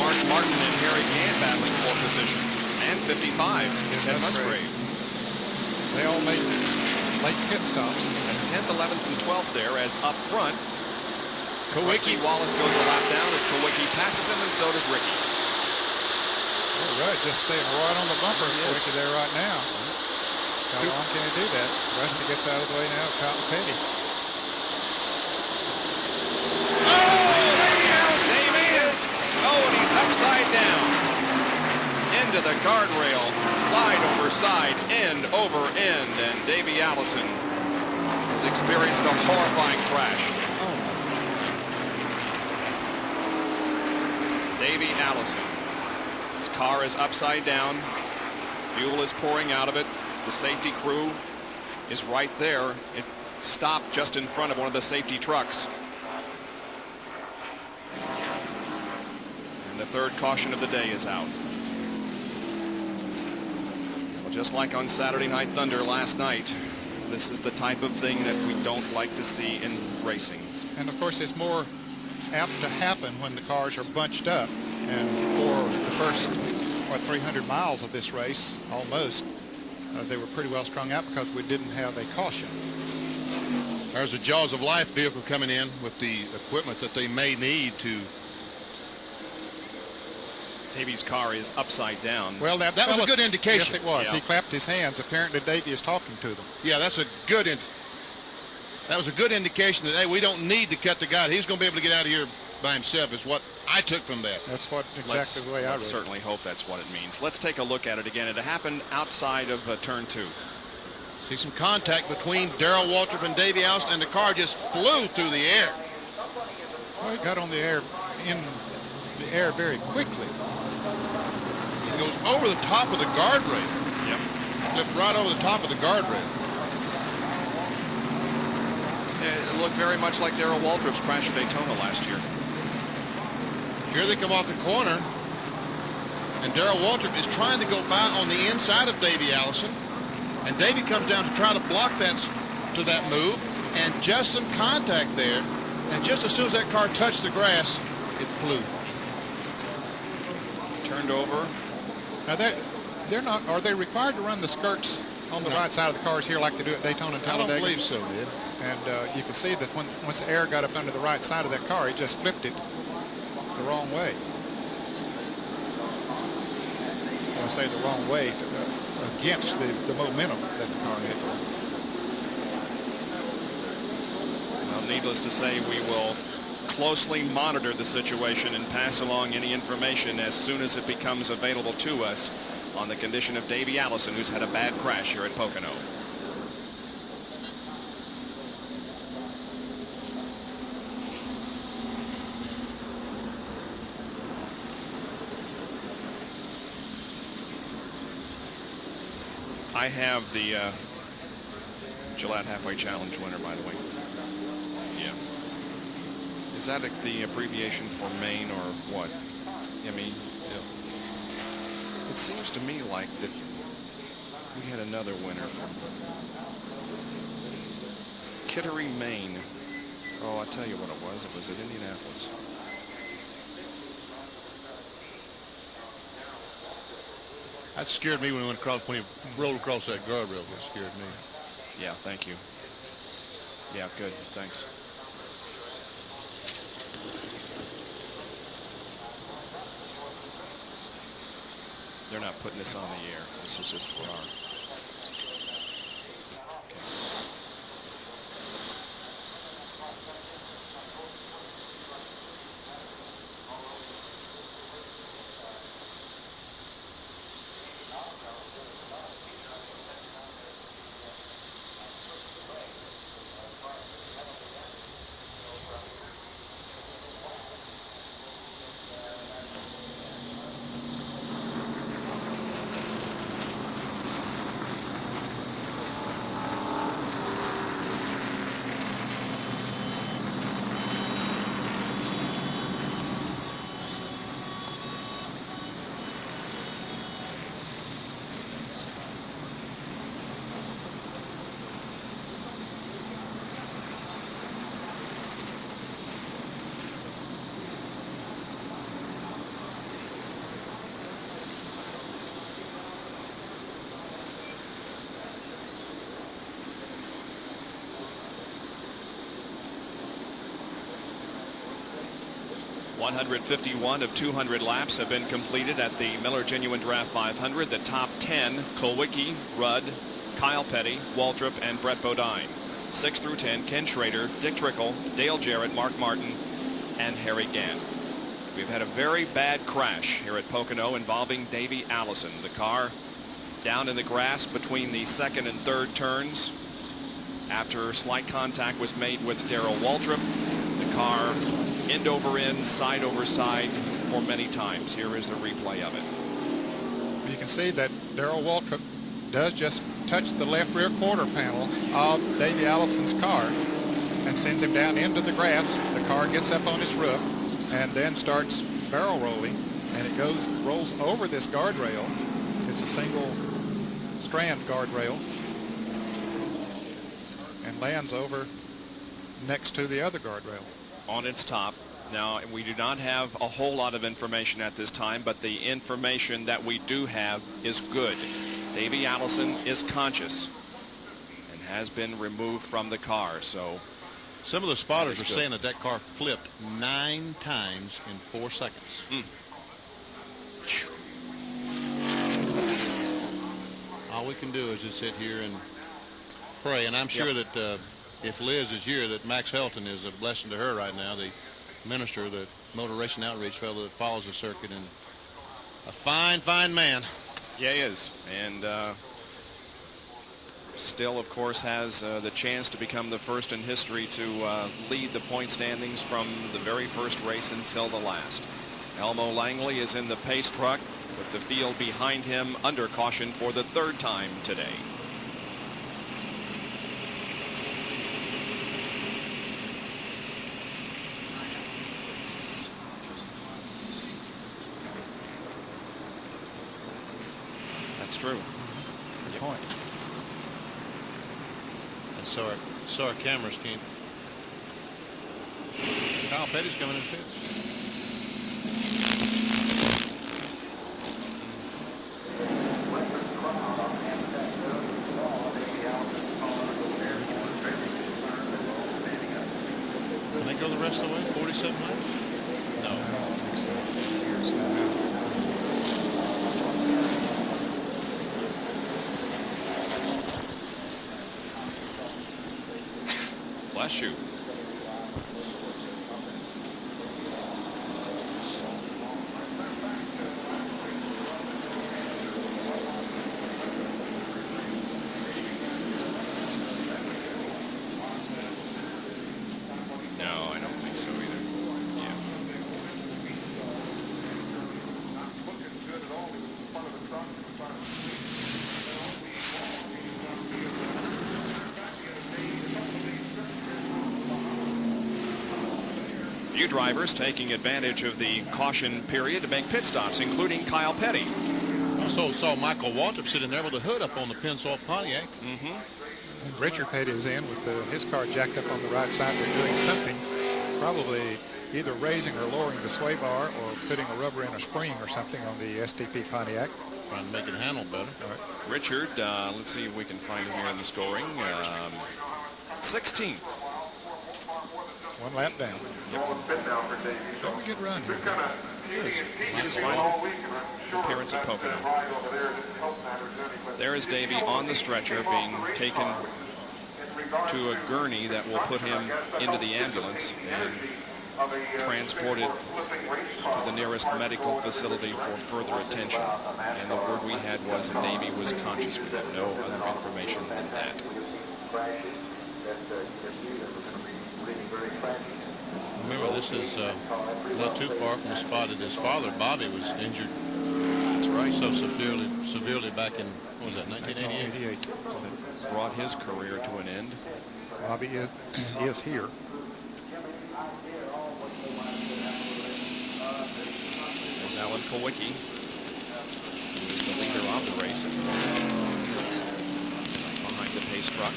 Mark Martin and Harry Gann battling for position. And 55, Ted Musgrave. They all made late pit stops. That's 10th, 11th, and 12th there as up front. Kowicki Wallace goes a lap down as Kowicki passes him, and so does Ricky. All right, just staying right on the bumper of Kowicki there right now. How long can he do that? Rusty gets out of the way now. Cotton Petty. Oh, and he's upside down. Into the guardrail, side over side, end over end, and Davey Allison has experienced a horrifying crash. Davey Allison. His car is upside down. Fuel is pouring out of it. The safety crew is right there. It stopped just in front of one of the safety trucks. The third caution of the day is out. Well, just like on Saturday Night Thunder last night, this is the type of thing that we don't like to see in racing. And of course, it's more apt to happen when the cars are bunched up. And for the first, 300 miles of this race, almost, they were pretty well strung out because we didn't have a caution. There's a Jaws of Life vehicle coming in with the equipment that they may need to. Davey's car is upside down. Well, that was a good indication. Yes, it was. Yeah. He clapped his hands. Apparently, Davey is talking to them. Yeah, that was a good indication that, hey, we don't need to cut the guy. He's going to be able to get out of here by himself is what I took from that. That's exactly the way I read it. Certainly hope that's what it means. Let's take a look at it again. It happened outside of turn 2. See some contact between Darrell Waltrip and Davey Allison, and the car just flew through the air. Well, it got on the air, in the air very quickly. It goes over the top of the guardrail. Yep. Flipped right over the top of the guardrail. It looked very much like Darrell Waltrip's crash at Daytona last year. Here they come off the corner, and Darrell Waltrip is trying to go by on the inside of Davey Allison, and Davey comes down to try to block that move, and just some contact there, and just as soon as that car touched the grass, it flew. Turned over. Now they're not. Are they required to run the skirts on the right side of the cars here like they do at Daytona and Talladega? I don't believe so, Ed. And you can see that once the air got up under the right side of that car, it just flipped it the wrong way. When I say the wrong way, against the momentum that the car had. Well, needless to say, we will closely monitor the situation and pass along any information as soon as it becomes available to us on the condition of Davey Allison, who's had a bad crash here at Pocono. I have the Gillette Halfway Challenge winner, by the way. Yeah. Is that the abbreviation for Maine or what? I mean, it seems to me like that we had another winner from Kittery, Maine. Oh, I'll tell you what it was. It was at Indianapolis. That scared me when he rolled across that guardrail. That scared me. Yeah, thank you. Yeah, good. Thanks. They're not putting this on the air. This is just for our... 151 of 200 laps have been completed at the Miller Genuine Draft 500. The top 10, Kulwicki, Rudd, Kyle Petty, Waltrip, and Brett Bodine. 6 through 10, Ken Schrader, Dick Trickle, Dale Jarrett, Mark Martin, and Harry Gant. We've had a very bad crash here at Pocono involving Davey Allison. The car down in the grass between the second and third turns after slight contact was made with Darrell Waltrip. The car end over end, side over side for many times. Here is the replay of it. You can see that Darrell Waltrip does just touch the left rear quarter panel of Davey Allison's car and sends him down into the grass. The car gets up on its roof and then starts barrel rolling, and it rolls over this guardrail. It's a single strand guardrail and lands over next to the other guardrail on its top. Now, we do not have a whole lot of information at this time, but the information that we do have is good. Davey Allison is conscious and has been removed from the car. So some of the spotters are saying that car flipped 9 times in 4 seconds. All we can do is just sit here and pray, and I'm sure that if Liz is here, that Max Helton is a blessing to her right now, the minister, the motor racing outreach fellow that follows the circuit, and a fine man. Yeah, he is, and still, of course, has the chance to become the first in history to lead the point standings from the very first race until the last. Elmo Langley is in the pace truck with the field behind him under caution for the 3rd time today. That's true. Good point. So our cameras can't. Kyle Petty's coming in pits. Can they go the rest of the way? 47 laps? No. I don't think so. Here's that. Bless you. No, I don't think so either. Yeah. Few drivers taking advantage of the caution period to make pit stops, including Kyle Petty. Also saw Michael Waltrip sitting there with the hood up on the Pensol Pontiac. And Richard Petty is in with his car jacked up on the right side. They're doing something, probably either raising or lowering the sway bar or putting a rubber in a spring or something on the STP Pontiac. Trying to make it handle better. All right. Richard, let's see if we can find him here in the scoring. 16th. 1 lap down. Yep. Very good run here. This is his final appearance at Pocono. There is Davey on the stretcher being taken to a gurney that will put him into the ambulance and transported to the nearest medical facility for further attention. And the word we had was that Davey was conscious. We have no other information than that. Remember, this is not too far from the spot that his father, Bobby, was injured. That's right. So severely back in, what was that, 1988? That brought his career to an end. Bobby is here. There's Alan Kulwicki, who is the leader of the race behind the pace truck.